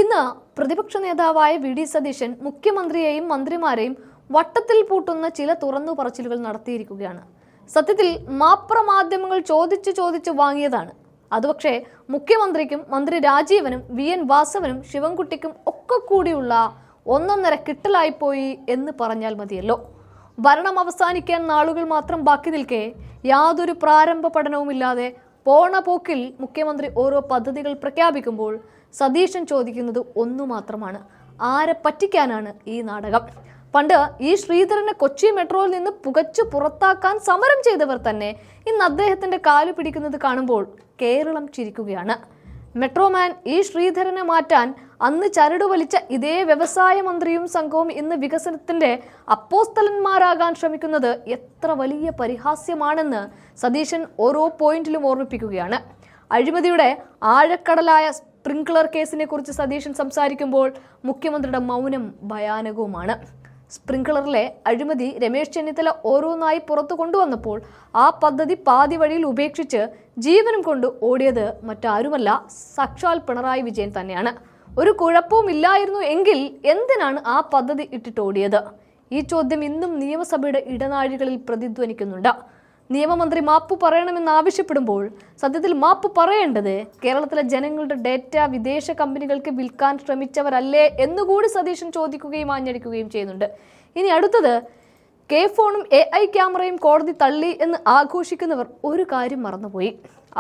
ഇന്ന് പ്രതിപക്ഷ നേതാവായ വി ഡി സതീശൻ മുഖ്യമന്ത്രിയെയും മന്ത്രിമാരെയും വട്ടത്തിൽ പൂട്ടുന്ന ചില തുറന്നു പറച്ചിലുകൾ നടത്തിയിരിക്കുകയാണ്. സത്യത്തിൽ മാധ്യമങ്ങൾ ചോദിച്ച് വാങ്ങിയതാണ്. അതുപക്ഷേ മുഖ്യമന്ത്രിക്കും മന്ത്രി രാജീവനും VN വാസവനും ശിവൻകുട്ടിക്കും ഒക്കെ കൂടിയുള്ള ഒന്നൊന്നര കിട്ടലായിപ്പോയി എന്ന് പറഞ്ഞാൽ മതിയല്ലോ. ഭരണം അവസാനിക്കാൻ നാളുകൾ മാത്രം ബാക്കി നിൽക്കെ യാതൊരു പ്രാരംഭ പഠനവുമില്ലാതെ പോണ പോക്കിൽ മുഖ്യമന്ത്രി ഓരോ പദ്ധതികൾ പ്രഖ്യാപിക്കുമ്പോൾ സതീശൻ ചോദിക്കുന്നത് ഒന്നു മാത്രമാണ്: ആരെ പറ്റിക്കാനാണ് ഈ നാടകം? പണ്ട് ഈ ശ്രീധരനെ കൊച്ചി മെട്രോയിൽ നിന്ന് പുകച്ചു പുറത്താക്കാൻ സമരം ചെയ്തവർ തന്നെ ഇന്ന് അദ്ദേഹത്തിന്റെ കാലു പിടിക്കുന്നത് കാണുമ്പോൾ കേരളം ചിരിക്കുകയാണ്. മെട്രോമാൻ ഈ ശ്രീധരനെ മാറ്റാൻ അന്ന് ചരട് വലിച്ച ഇതേ വ്യവസായ മന്ത്രിയും സംഘവും ഇന്ന് വികസനത്തിന്റെ അപ്പോസ്തലന്മാരാകാൻ ശ്രമിക്കുന്നത് എത്ര വലിയ പരിഹാസ്യമാണെന്ന് സതീശൻ ഓരോ പോയിന്റിലും ഓർമ്മിപ്പിക്കുകയാണ്. അഴിമതിയുടെ ആഴക്കടലായ സ്പ്രിംഗ്ലർ കേസിനെ കുറിച്ച് സതീശൻ സംസാരിക്കുമ്പോൾ മുഖ്യമന്ത്രിയുടെ മൗനം ഭയാനകവുമാണ്. സ്പ്രിംഗ്ലറിലെ അഴിമതി രമേശ് ചെന്നിത്തല ഓരോന്നായി പുറത്തു കൊണ്ടുവന്നപ്പോൾ ആ പദ്ധതി പാതി വഴിയിൽ ഉപേക്ഷിച്ച് ജീവനും കൊണ്ട് ഓടിയത് മറ്റാരുമല്ല, സാക്ഷാൽ പിണറായി വിജയൻ തന്നെയാണ്. ഒരു കുഴപ്പവും ഇല്ലായിരുന്നു എങ്കിൽ എന്തിനാണ് ആ പദ്ധതി ഇട്ടിട്ടോടിയത്? ഈ ചോദ്യം ഇന്നും നിയമസഭയുടെ ഇടനാഴികളിൽ പ്രതിധ്വനിക്കുന്നുണ്ട്. നിയമമന്ത്രി മാപ്പ് പറയണമെന്നാവശ്യപ്പെടുമ്പോൾ സത്യത്തിൽ മാപ്പ് പറയേണ്ടത് കേരളത്തിലെ ജനങ്ങളുടെ ഡേറ്റ വിദേശ കമ്പനികൾക്ക് വിൽക്കാൻ ശ്രമിച്ചവരല്ലേ എന്നുകൂടി സതീശൻ ചോദിക്കുകയും ആഞ്ഞടിക്കുകയും ചെയ്യുന്നുണ്ട്. ഇനി അടുത്തത്, ഫോണും AI ക്യാമറയും കോടതി തള്ളി എന്ന് ആഘോഷിക്കുന്നവർ ഒരു കാര്യം മറന്നുപോയി.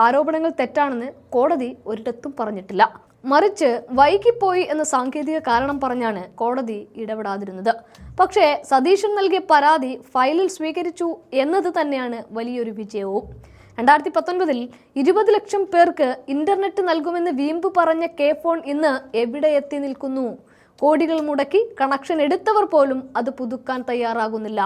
ആരോപണങ്ങൾ തെറ്റാണെന്ന് കോടതി ഒരിടത്തും പറഞ്ഞിട്ടില്ല. മറിച്ച് വൈകിപ്പോയി എന്ന സാങ്കേതിക കാരണം പറഞ്ഞാണ് കോടതി ഇടപെടാതിരുന്നത്. പക്ഷേ സതീശൻ നൽകിയ പരാതി ഫയലിൽ സ്വീകരിച്ചു എന്നത് തന്നെയാണ് വലിയൊരു വിജയവും. 2019 20 ലക്ഷം പേർക്ക് ഇന്റർനെറ്റ് നൽകുമെന്ന് വീമ്പ് പറഞ്ഞ ഫോൺ ഇന്ന് എവിടെ എത്തി നിൽക്കുന്നു? കോടികൾ മുടക്കി കണക്ഷൻ എടുത്തവർ പോലും അത് പുതുക്കാൻ തയ്യാറാകുന്നില്ല.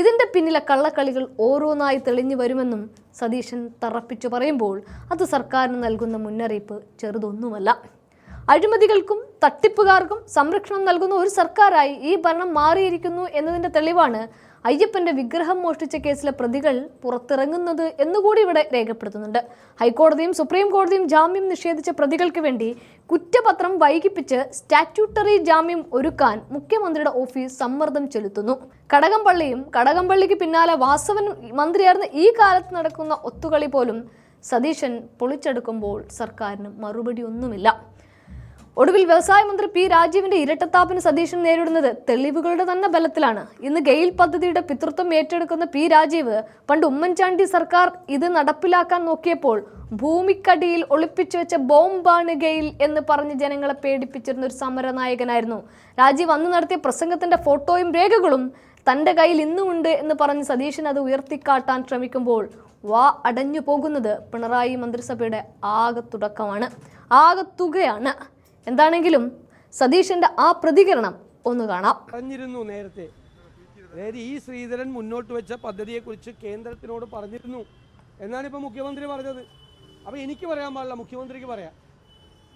ഇതിന്റെ പിന്നിലെ കള്ളക്കളികൾ ഓരോന്നായി തെളിഞ്ഞു വരുമെന്നും സതീശൻ തറപ്പിച്ചു പറയുമ്പോൾ അത് സർക്കാരിന് നൽകുന്ന മുന്നറിയിപ്പ് ചെറുതൊന്നുമല്ല. അഴിമതികൾക്കും തട്ടിപ്പുകാർക്കും സംരക്ഷണം നൽകുന്ന ഒരു സർക്കാരായി ഈ ഭരണം മാറിയിരിക്കുന്നു എന്നതിന്റെ തെളിവാണ് അയ്യപ്പന്റെ വിഗ്രഹം മോഷ്ടിച്ച കേസിലെ പ്രതികൾ പുറത്തിറങ്ങുന്നത് എന്നുകൂടി ഇവിടെ രേഖപ്പെടുത്തുന്നുണ്ട്. ഹൈക്കോടതിയും സുപ്രീം കോടതിയും ജാമ്യം നിഷേധിച്ച പ്രതികൾക്ക് വേണ്ടി കുറ്റപത്രം വൈകിപ്പിച്ച് സ്റ്റാറ്റ്യൂട്ടറി ജാമ്യം ഒരുക്കാൻ മുഖ്യമന്ത്രിയുടെ ഓഫീസ് സമ്മർദ്ദം ചെലുത്തുന്നു. കടകംപള്ളിക്ക് പിന്നാലെ വാസവൻ മന്ത്രിയായിരുന്ന ഈ കാലത്ത് നടക്കുന്ന ഒത്തുകളി പോലും സതീശൻ പൊളിച്ചെടുക്കുമ്പോൾ സർക്കാരിന് മറുപടി ഒന്നുമില്ല. ഒടുവിൽ വ്യവസായ മന്ത്രി P രാജീവിന്റെ ഇരട്ടത്താപ്പിന് സതീശൻ നേരിടുന്നത് തെളിവുകളുടെ തന്നെ ബലത്തിലാണ്. ഇന്ന് ഗെയിൽ പദ്ധതിയുടെ പിതൃത്വം ഏറ്റെടുക്കുന്ന P രാജീവ് പണ്ട് ഉമ്മൻചാണ്ടി സർക്കാർ ഇത് നടപ്പിലാക്കാൻ നോക്കിയപ്പോൾ ഭൂമിക്കടിയിൽ ഒളിപ്പിച്ചു വെച്ച ബോംബാണ് ഗെയിൽ എന്ന് പറഞ്ഞ് ജനങ്ങളെ പേടിപ്പിച്ചിരുന്ന ഒരു സമരനായകനായിരുന്നു രാജീവ്. അന്ന് നടത്തിയ പ്രസംഗത്തിന്റെ ഫോട്ടോയും രേഖകളും തന്റെ കയ്യിൽ ഇന്നുമുണ്ട് എന്ന് പറഞ്ഞ് സതീശൻ അത് ഉയർത്തിക്കാട്ടാൻ ശ്രമിക്കുമ്പോൾ വാ അടഞ്ഞു പോകുന്നത് പിണറായി മന്ത്രിസഭയുടെ ആകത്തുകയാണ്. എന്താണെങ്കിലും സതീശന്റെ ആ പ്രതികരണം ഒന്ന് കാണാം. പറഞ്ഞിരുന്നു നേരത്തെ, അതായത് ഈ ശ്രീധരൻ മുന്നോട്ട് വെച്ച പദ്ധതിയെക്കുറിച്ച് കേന്ദ്രത്തിനോട് പറഞ്ഞിരുന്നു എന്നാണ് ഇപ്പോൾ മുഖ്യമന്ത്രി പറഞ്ഞത്. അപ്പോൾ എനിക്ക് പറയാൻ പാടില്ല, മുഖ്യമന്ത്രിക്ക് പറയാം.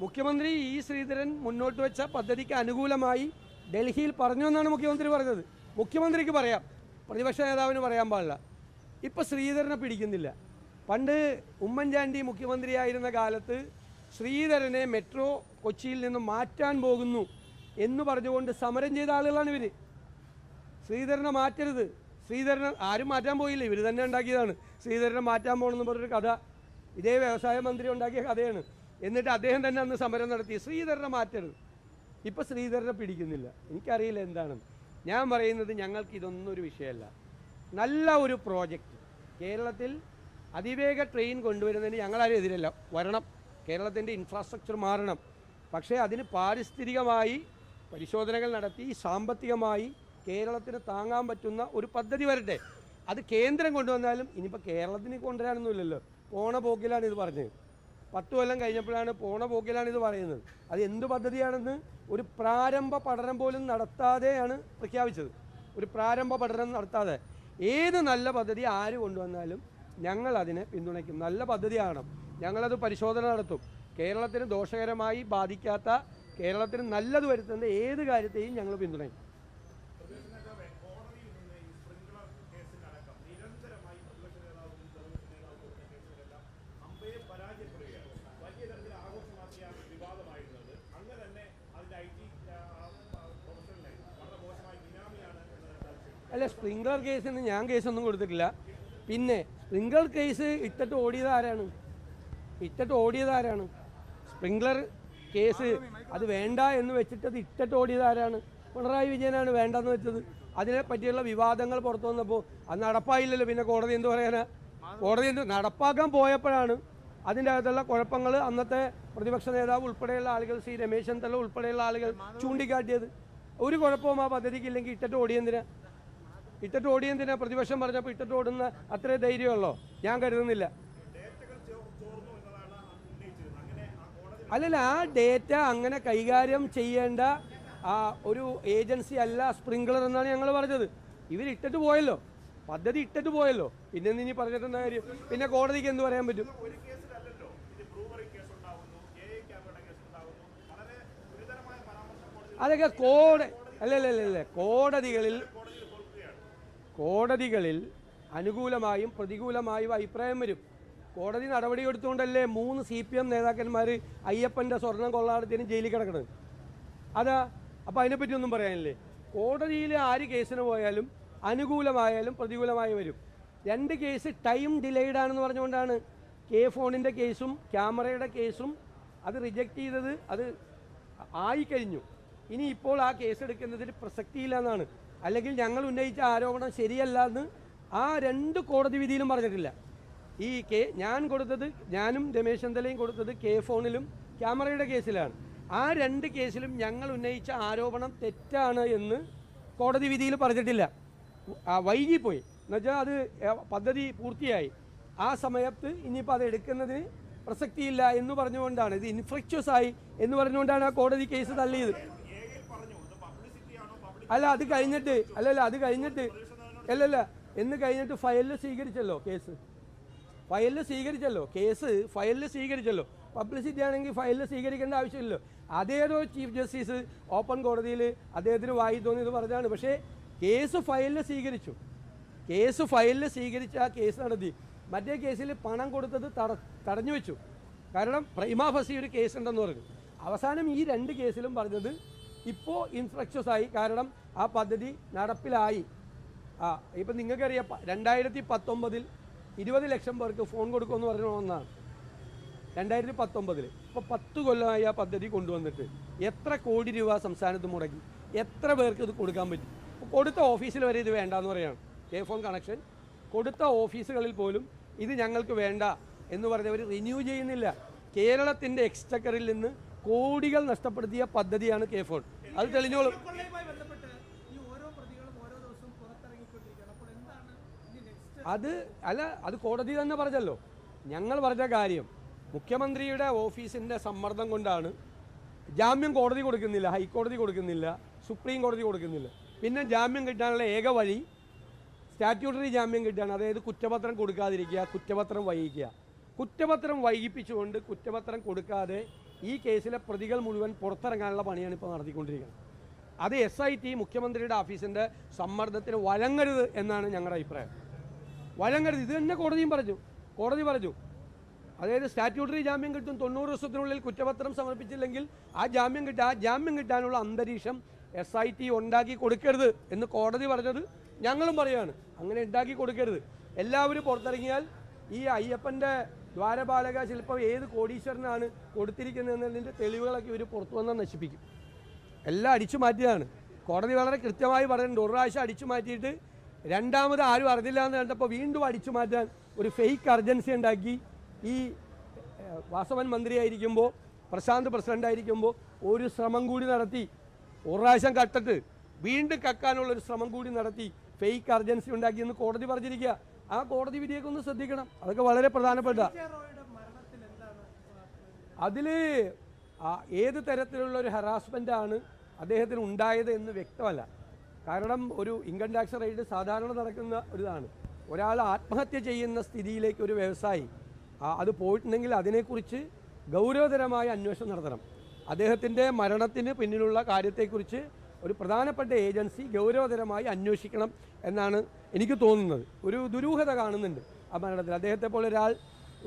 മുഖ്യമന്ത്രി ഈ ശ്രീധരൻ മുന്നോട്ട് വെച്ച പദ്ധതിക്ക് അനുകൂലമായി ഡൽഹിയിൽ പറഞ്ഞു എന്നാണ് മുഖ്യമന്ത്രി പറഞ്ഞത്. മുഖ്യമന്ത്രിക്ക് പറയാം, പ്രതിപക്ഷ നേതാവിന് പറയാൻ പാടില്ല. ഇപ്പോൾ ശ്രീധരനെ പിടിക്കുന്നില്ല. പണ്ട് ഉമ്മൻചാണ്ടി മുഖ്യമന്ത്രിയായിരുന്ന കാലത്ത് ശ്രീധരനെ മെട്രോ കൊച്ചിയിൽ നിന്ന് മാറ്റാൻ പോകുന്നു എന്ന് പറഞ്ഞുകൊണ്ട് സമരം ചെയ്ത ആളുകളാണ് ഇവർ. ശ്രീധരനെ മാറ്റരുത്, ശ്രീധരനെ ആരും മാറ്റാൻ പോയില്ല, ഇവർ തന്നെ ഉണ്ടാക്കിയതാണ്. ശ്രീധരനെ മാറ്റാൻ പോകണമെന്ന് പറഞ്ഞൊരു കഥ ഇതേ വ്യവസായ മന്ത്രി ഉണ്ടാക്കിയ കഥയാണ്. എന്നിട്ട് അദ്ദേഹം തന്നെ അന്ന് സമരം നടത്തി, ശ്രീധരനെ മാറ്റരുത്. ഇപ്പോൾ ശ്രീധരനെ പിടിക്കുന്നില്ല. എനിക്കറിയില്ല എന്താണെന്ന്. ഞാൻ പറയുന്നത്, ഞങ്ങൾക്ക് ഇതൊന്നും ഒരു വിഷയമല്ല. നല്ല ഒരു പ്രോജക്റ്റ് കേരളത്തിൽ അതിവേഗ ട്രെയിൻ കൊണ്ടുവരുന്നതിന് ഞങ്ങളാരും എതിരല്ല, വരണം. കേരളത്തിൻ്റെ ഇൻഫ്രാസ്ട്രക്ചർ മാറണം. പക്ഷേ അതിന് പാരിസ്ഥിതികമായി പരിശോധനകൾ നടത്തി സാമ്പത്തികമായി കേരളത്തിന് താങ്ങാൻ പറ്റുന്ന ഒരു പദ്ധതി വരട്ടെ. അത് കേന്ദ്രം കൊണ്ടുവന്നാലും ഇനിയിപ്പോൾ കേരളത്തിന് കൊണ്ടുവരാനൊന്നുമില്ലല്ലോ. പോണ പോക്കിലാണ് ഇത് പറഞ്ഞത്. 10 കൊല്ലം കഴിഞ്ഞപ്പോഴാണ് പോണ പോക്കിലാണ് ഇത് പറയുന്നത്. അത് എന്ത് പദ്ധതിയാണെന്ന് ഒരു പ്രാരംഭ പഠനം പോലും നടത്താതെയാണ് പ്രഖ്യാപിച്ചത്. ഒരു പ്രാരംഭ പഠനം നടത്താതെ ഏത് നല്ല പദ്ധതി ആര് കൊണ്ടുവന്നാലും ഞങ്ങൾ അതിനെ പിന്തുണയ്ക്കും. നല്ല പദ്ധതിയാണ്, ഞങ്ങളത് പരിശോധന നടത്തും. കേരളത്തിന് ദോഷകരമായി ബാധിക്കാത്ത, കേരളത്തിന് നല്ലത് വരുത്തുന്ന ഏത് കാര്യത്തെയും ഞങ്ങൾ പിന്തുണയ്ക്കും. വലിയ തരത്തിൽ ആഘോഷമാക്കിയാണ് വിവാദമായിരുന്നത്. അങ്ങനെ തന്നെ അതിന്റെ അല്ല, സ്പ്രിംഗ്ലർ കേസിന് ഞാൻ കേസൊന്നും കൊടുത്തിട്ടില്ല. പിന്നെ സ്പ്രിംഗ്ലർ കേസ് ഇട്ടിട്ട് ഓടിയത് ആരാണ്? സ്പ്രിംഗ്ലർ കേസ് അത് വേണ്ട എന്ന് വെച്ചിട്ട് അത് ഇട്ടിട്ട് ഓടിയത് ആരാണ്? പിണറായി വിജയനാണ് വേണ്ടെന്ന് വെച്ചത്. അതിനെ പറ്റിയുള്ള വിവാദങ്ങൾ പുറത്തു വന്നപ്പോൾ അത് നടപ്പായില്ലല്ലോ. പിന്നെ കോടതി എന്ത് പറയാനാ? കോടതി നടപ്പാക്കാൻ പോയപ്പോഴാണ് അതിൻ്റെ അകത്തുള്ള കുഴപ്പങ്ങൾ അന്നത്തെ പ്രതിപക്ഷ നേതാവ് ഉൾപ്പെടെയുള്ള ആളുകൾ, ശ്രീ രമേശ് ചെന്നിത്തല ഉൾപ്പെടെയുള്ള ആളുകൾ ചൂണ്ടിക്കാട്ടിയത്. ഒരു കുഴപ്പവും ആ പദ്ധതിക്ക് ഇല്ലെങ്കിൽ ഇട്ടിട്ട് ഓടിയെന്തിനാ? പ്രതിപക്ഷം പറഞ്ഞപ്പോൾ ഇട്ടിട്ട് ഓടുന്ന അത്രേ ധൈര്യമുള്ളോ? ഞാൻ കരുതുന്നില്ല. അല്ലല്ല, ആ ഡേറ്റ അങ്ങനെ കൈകാര്യം ചെയ്യേണ്ട ഒരു ഏജൻസി അല്ല സ്പ്രിംഗ്ലർ എന്നാണ് ഞങ്ങൾ പറഞ്ഞത്. ഇവരിട്ടിട്ട് പോയല്ലോ, പദ്ധതി ഇട്ടിട്ട് പോയല്ലോ. പിന്നെ ഇനി പറഞ്ഞിട്ടെന്താ കാര്യം? പിന്നെ കോടതിക്ക് എന്ത് പറയാൻ പറ്റും? അതൊക്കെ കോടതികളിൽ അനുകൂലമായും പ്രതികൂലമായും അഭിപ്രായം വരും. കോടതി നടപടി എടുത്തുകൊണ്ടല്ലേ 3 CPM നേതാക്കന്മാർ അയ്യപ്പൻ്റെ സ്വർണം കൊള്ളാടത്തിന് ജയിലിൽ കിടക്കുന്നത്. അതാ, അപ്പോൾ അതിനെപ്പറ്റി ഒന്നും പറയാനില്ലേ? കോടതിയിൽ ആര് കേസിന് പോയാലും അനുകൂലമായാലും പ്രതികൂലമായി വരും. 2 കേസ് ടൈം ഡിലേഡ് ആണെന്ന് പറഞ്ഞുകൊണ്ടാണ് ഫോണിൻ്റെ കേസും ക്യാമറയുടെ കേസും അത് റിജക്റ്റ് ചെയ്തത്. അത് ആയിക്കഴിഞ്ഞു. ഇനി ഇപ്പോൾ ആ കേസ് എടുക്കുന്നതിൽ പ്രസക്തിയില്ല എന്നാണ്. അല്ലെങ്കിൽ ഞങ്ങൾ ഉന്നയിച്ച ആരോപണം ശരിയല്ല എന്ന് ആ 2 കോടതി വിധിയിലും പറഞ്ഞിട്ടില്ല. ഞാനും രമേശ് ചെന്നിത്തലയും കൊടുത്തത് ഫോണിലും ക്യാമറയുടെ കേസിലാണ്. ആ 2 കേസിലും ഞങ്ങൾ ഉന്നയിച്ച ആരോപണം തെറ്റാണ് എന്ന് കോടതി വിധിയിൽ പറഞ്ഞിട്ടില്ല. വൈകിപ്പോയി എന്നുവെച്ചാൽ അത് പദ്ധതി പൂർത്തിയായി. ആ സമയത്ത് ഇനിയിപ്പോൾ അത് എടുക്കുന്നതിന് പ്രസക്തിയില്ല എന്ന് പറഞ്ഞുകൊണ്ടാണ്, ഇത് ഇൻഫ്രക്ച്വസ് ആയി എന്ന് പറഞ്ഞുകൊണ്ടാണ് ആ കോടതി കേസ് തള്ളിയത്. അത് കഴിഞ്ഞിട്ട് ഫയലിൽ സ്വീകരിച്ചല്ലോ പബ്ലിസിറ്റി ആണെങ്കിൽ ഫയലിൽ സ്വീകരിക്കേണ്ട ആവശ്യമില്ലല്ലോ. അതേതോ ചീഫ് ജസ്റ്റിസ് ഓപ്പൺ കോടതിയിൽ അദ്ദേഹത്തിന് വായി തോന്നിയത് പറഞ്ഞാണ്. പക്ഷേ കേസ് ഫയലിൽ സ്വീകരിച്ച് ആ കേസ് നടത്തി. മറ്റേ കേസിൽ പണം കൊടുത്തത് തടഞ്ഞു വെച്ചു. കാരണം പ്രൈമാ ഫസി ഒരു കേസ് ഉണ്ടെന്ന് പറഞ്ഞു. അവസാനം ഈ 2 കേസിലും പറഞ്ഞത് ഇപ്പോൾ ഇൻഫ്രക്ച്വസ് ആയി. കാരണം ആ പദ്ധതി നടപ്പിലായി. ഇപ്പം നിങ്ങൾക്കറിയാം, 2019 20 ലക്ഷം പേർക്ക് ഫോൺ കൊടുക്കുമെന്ന് പറഞ്ഞ ഒന്നാണ് 2019. ഇപ്പോൾ 10 കൊല്ലമായി ആ പദ്ധതി കൊണ്ടുവന്നിട്ട് എത്ര കോടി രൂപ സംസ്ഥാനത്ത് മുടക്കി? എത്ര പേർക്ക് ഇത് കൊടുക്കാൻ പറ്റും? കൊടുത്ത ഓഫീസിൽ വരെ ഇത് വേണ്ടാന്ന് പറയാണ്. ഫോൺ കണക്ഷൻ കൊടുത്ത ഓഫീസുകളിൽ പോലും ഇത് ഞങ്ങൾക്ക് വേണ്ട എന്ന് പറഞ്ഞവർ റിന്യൂ ചെയ്യുന്നില്ല. കേരളത്തിൻ്റെ എക്സ്ചക്കറിൽ നിന്ന് കോടികൾ നഷ്ടപ്പെടുത്തിയ പദ്ധതിയാണ് ഫോൺ. അത് തെളിഞ്ഞോളും. അത് കോടതി തന്നെ പറഞ്ഞല്ലോ. ഞങ്ങൾ പറഞ്ഞ കാര്യം, മുഖ്യമന്ത്രിയുടെ ഓഫീസിൻ്റെ സമ്മർദ്ദം കൊണ്ടാണ് ജാമ്യം കോടതി കൊടുക്കുന്നില്ല, ഹൈക്കോടതി കൊടുക്കുന്നില്ല, സുപ്രീം കോടതി കൊടുക്കുന്നില്ല. പിന്നെ ജാമ്യം കിട്ടാനുള്ള ഏക വഴി സ്റ്റാറ്റ്യൂട്ടറി ജാമ്യം കിട്ടുകയാണ്. അതായത് കുറ്റപത്രം കൊടുക്കാതിരിക്കുക, കുറ്റപത്രം വൈകിക്കുക. കുറ്റപത്രം വൈകിപ്പിച്ചുകൊണ്ട് കുറ്റപത്രം കൊടുക്കാതെ ഈ കേസിലെ പ്രതികൾ മുഴുവൻ പുറത്തിറങ്ങാനുള്ള പണിയാണ് ഇപ്പോൾ നടത്തിക്കൊണ്ടിരിക്കുന്നത്. അത് SIT മുഖ്യമന്ത്രിയുടെ ഓഫീസിൻ്റെ സമ്മർദ്ദത്തിന് വഴങ്ങരുത് എന്നാണ് ഞങ്ങളുടെ അഭിപ്രായം. വഴങ്ങരുത്. ഇത് തന്നെ കോടതി പറഞ്ഞു. അതായത് സ്റ്റാറ്റ്യൂട്ടറി ജാമ്യം കിട്ടും, 90 ദിവസത്തിനുള്ളിൽ കുറ്റപത്രം സമർപ്പിച്ചില്ലെങ്കിൽ ആ ജാമ്യം കിട്ടാനുള്ള അന്തരീക്ഷം SIT ഉണ്ടാക്കി കൊടുക്കരുത് എന്ന് കോടതി പറഞ്ഞത് ഞങ്ങളും പറയുകയാണ്. അങ്ങനെ ഉണ്ടാക്കി കൊടുക്കരുത്. എല്ലാവരും പുറത്തിറങ്ങിയാൽ ഈ അയ്യപ്പൻ്റെ ദ്വാരപാലക ശില്പം ഏത് കോടീശ്വരനാണ് കൊടുത്തിരിക്കുന്നതെന്നതിൻ്റെ തെളിവുകളൊക്കെ ഇവർ പുറത്തു വന്നാൽ നശിപ്പിക്കും. എല്ലാം അടിച്ചു മാറ്റിയതാണ്. കോടതി വളരെ കൃത്യമായി പറഞ്ഞിട്ടുണ്ട്. ഒരു പ്രാവശ്യം അടിച്ചു മാറ്റിയിട്ട് രണ്ടാമത് ആരും അറിഞ്ഞില്ല എന്ന് കണ്ടപ്പോൾ വീണ്ടും അടിച്ചു മാറ്റാൻ ഒരു ഫേക്ക് അർജൻസി ഉണ്ടാക്കി. ഈ വാസവൻ മന്ത്രിയായിരിക്കുമ്പോൾ, പ്രശാന്ത് പ്രസിഡൻ്റായിരിക്കുമ്പോൾ ഒരു ശ്രമം കൂടി നടത്തി. ഒരു പ്രാവശ്യം കട്ടിട്ട് വീണ്ടും കക്കാനുള്ളൊരു ശ്രമം കൂടി നടത്തി ഫേക്ക് അർജൻസി ഉണ്ടാക്കിയെന്ന് കോടതി പറഞ്ഞിരിക്കുക. ആ കോടതി വിധിയൊക്കെ ഒന്ന് ശ്രദ്ധിക്കണം. അതൊക്കെ വളരെ പ്രധാനപ്പെട്ട. അതിൽ ഏത് തരത്തിലുള്ള ഒരു ഹറാസ്മെൻ്റാണ് അദ്ദേഹത്തിന് ഉണ്ടായത് എന്ന് വ്യക്തമല്ല. കാരണം ഒരു ഇൻകം ടാക്സ് റെയ്ഡ് സാധാരണ നടക്കുന്ന ഒരിതാണ്. ഒരാൾ ആത്മഹത്യ ചെയ്യുന്ന സ്ഥിതിയിലേക്ക് ഒരു വ്യവസായി അത് പോയിട്ടുണ്ടെങ്കിൽ അതിനെക്കുറിച്ച് ഗൗരവതരമായ അന്വേഷണം നടത്തണം. അദ്ദേഹത്തിൻ്റെ മരണത്തിന് പിന്നിലുള്ള കാര്യത്തെക്കുറിച്ച് ഒരു പ്രധാനപ്പെട്ട ഏജൻസി ഗൗരവതരമായി അന്വേഷിക്കണം എന്നാണ് എനിക്ക് തോന്നുന്നത്. ഒരു ദുരൂഹത കാണുന്നുണ്ട് ആ മരണത്തിൽ. അദ്ദേഹത്തെ പോലെ ഒരാൾ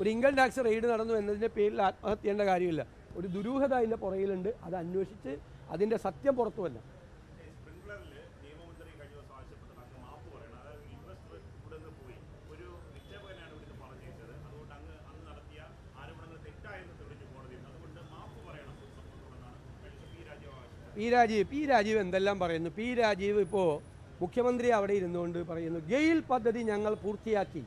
ഒരു ഇൻകം ടാക്സ് റെയ്ഡ് നടന്നു എന്നതിൻ്റെ പേരിൽ ആത്മഹത്യ ചെയ്യേണ്ട കാര്യമില്ല. ഒരു ദുരൂഹത അതിൻ്റെ പുറകിലുണ്ട്. അത് അന്വേഷിച്ച് അതിൻ്റെ സത്യം പുറത്തു വരണം. പി രാജീവ് എന്തെല്ലാം പറയുന്നു. പി രാജീവ് ഇപ്പോൾ മുഖ്യമന്ത്രി അവിടെ ഇരുന്നുകൊണ്ട് പറയുന്നു ഗെയിൽ പദ്ധതി ഞങ്ങൾ പൂർത്തിയാക്കി,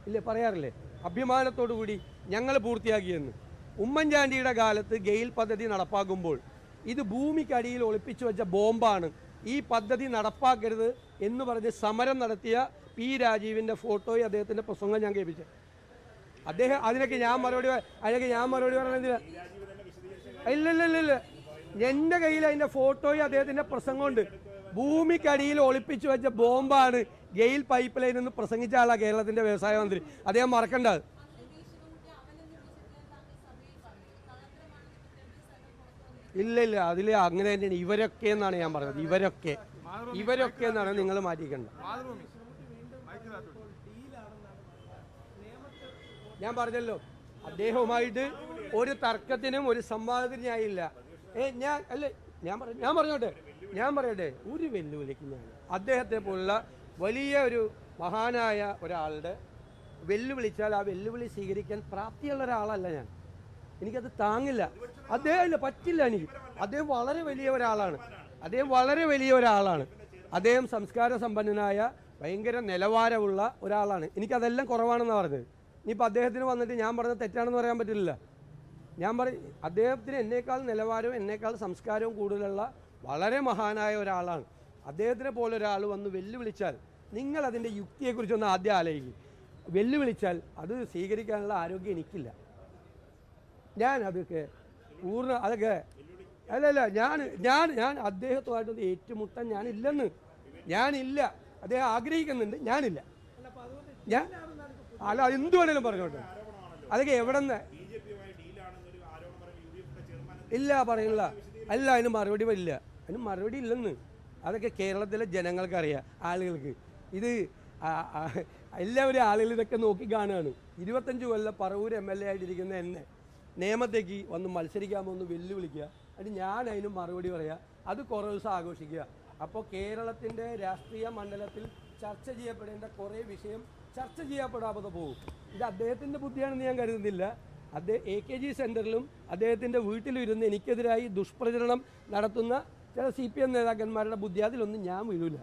ഇല്ലേ, പറയാറില്ലേ, അഭിമാനത്തോടു കൂടി ഞങ്ങൾ പൂർത്തിയാക്കിയെന്ന്. ഉമ്മൻചാണ്ടിയുടെ കാലത്ത് ഗെയിൽ പദ്ധതി നടപ്പാക്കുമ്പോൾ ഇത് ഭൂമിക്കടിയിൽ ഒളിപ്പിച്ചു വെച്ച ബോംബാണ്, ഈ പദ്ധതി നടപ്പാക്കരുത് എന്ന് പറഞ്ഞ് സമരം നടത്തിയ പി രാജീവിൻ്റെ ഫോട്ടോയും അദ്ദേഹത്തിൻ്റെ പ്രസംഗം ഞാൻ കേൾപ്പിച്ചു. അദ്ദേഹം അതിനൊക്കെ ഞാൻ മറുപടി പറഞ്ഞതില്ല. ഇല്ല, എൻ്റെ കയ്യിൽ അതിൻ്റെ ഫോട്ടോയും അദ്ദേഹത്തിൻ്റെ പ്രസംഗമുണ്ട്. ഭൂമിക്കടിയിൽ ഒളിപ്പിച്ചു വെച്ച ബോംബാണ് ഗെയിൽ പൈപ്പ് ലൈൻ എന്ന് പ്രസംഗിച്ച ആളാണ് കേരളത്തിൻ്റെ വ്യവസായ മന്ത്രി. അദ്ദേഹം മറക്കണ്ട. ഇല്ല, അതിൽ അങ്ങനെ തന്നെയാണ്. ഇവരൊക്കെ എന്നാണ് ഞാൻ പറഞ്ഞത്. ഇവരൊക്കെ എന്നാണ് നിങ്ങൾ മാറ്റിക്കേണ്ടത്. ഞാൻ പറഞ്ഞല്ലോ, അദ്ദേഹവുമായിട്ട് ഒരു തർക്കത്തിനും ഒരു സംവാദത്തിനും ഞാനില്ല. ഞാൻ പറയട്ടെ ഒരു വെല്ലുവിളിക്ക് ഞാൻ അദ്ദേഹത്തെ പോലുള്ള വലിയ ഒരു മഹാനായ ഒരാളുടെ വെല്ലുവിളിച്ചാൽ ആ വെല്ലുവിളി സ്വീകരിക്കാൻ പ്രാപ്തിയുള്ള ഒരാളല്ല ഞാൻ. എനിക്കത് താങ്ങില്ല. അദ്ദേഹം പറ്റില്ല എനിക്ക്. അദ്ദേഹം വളരെ വലിയ ഒരാളാണ്. അദ്ദേഹം സംസ്കാര സമ്പന്നനായ ഭയങ്കര നിലവാരമുള്ള ഒരാളാണ്. എനിക്കതെല്ലാം കുറവാണെന്നാണ് പറഞ്ഞത്. ഇനിയിപ്പോൾ അദ്ദേഹത്തിന് വന്നിട്ട് ഞാൻ പറഞ്ഞത് തെറ്റാണെന്ന് പറയാൻ പറ്റില്ല. അദ്ദേഹത്തിന് എന്നേക്കാൾ നിലവാരവും എന്നേക്കാൾ സംസ്കാരവും കൂടുതലുള്ള വളരെ മഹാനായ ഒരാളാണ്. അദ്ദേഹത്തിനെ പോലെ ഒരാൾ വന്ന് വെല്ലുവിളിച്ചാൽ നിങ്ങൾ അതിൻ്റെ യുക്തിയെക്കുറിച്ചൊന്ന് ആദ്യം ആലോചിക്കും. വെല്ലുവിളിച്ചാൽ അത് സ്വീകരിക്കാനുള്ള ആരോഗ്യം എനിക്കില്ല. ഞാൻ അതൊക്കെ ഞാൻ അദ്ദേഹത്തുമായിട്ടൊന്ന് ഏറ്റുമുട്ടാൻ ഞാനില്ല. അദ്ദേഹം ആഗ്രഹിക്കുന്നുണ്ട്, ഞാനില്ല. അല്ല, എന്തു വേണേലും പറഞ്ഞോട്ടെ. അതൊക്കെ എവിടെ നിന്ന് ഇല്ല പറയില്ല. അല്ല, അതിന് മറുപടി ഇല്ലെന്ന്. അതൊക്കെ കേരളത്തിലെ ജനങ്ങൾക്കറിയാം, ആളുകൾക്ക്. ഇത് എല്ലാവരും ആളുകൾ ഇതൊക്കെ നോക്കി കാണുകയാണ്. 25 കൊല്ലം പറവൂർ MLA ആയിട്ടിരിക്കുന്ന എന്നെ നിയമത്തേക്ക് വന്ന് മത്സരിക്കാമോ എന്ന് വെല്ലുവിളിക്കുക. അത് ഞാൻ അതിന് മറുപടി പറയുക, അത് കുറേ ദിവസം ആഘോഷിക്കുക. അപ്പോൾ കേരളത്തിൻ്റെ രാഷ്ട്രീയ മണ്ഡലത്തിൽ ചർച്ച ചെയ്യപ്പെടേണ്ട കുറേ വിഷയം ചർച്ച ചെയ്യപ്പെടാതെ പോകും. ഇത് അദ്ദേഹത്തിൻ്റെ ബുദ്ധിയാണെന്ന് ഞാൻ കരുതുന്നില്ല. AKG സെൻറ്ററിലും അദ്ദേഹത്തിൻ്റെ വീട്ടിലും ഇരുന്ന് എനിക്കെതിരായി ദുഷ്പ്രചരണം നടത്തുന്ന ചില CPM നേതാക്കന്മാരുടെ ബുദ്ധി, അതിലൊന്നും ഞാൻ വീഴില്ല.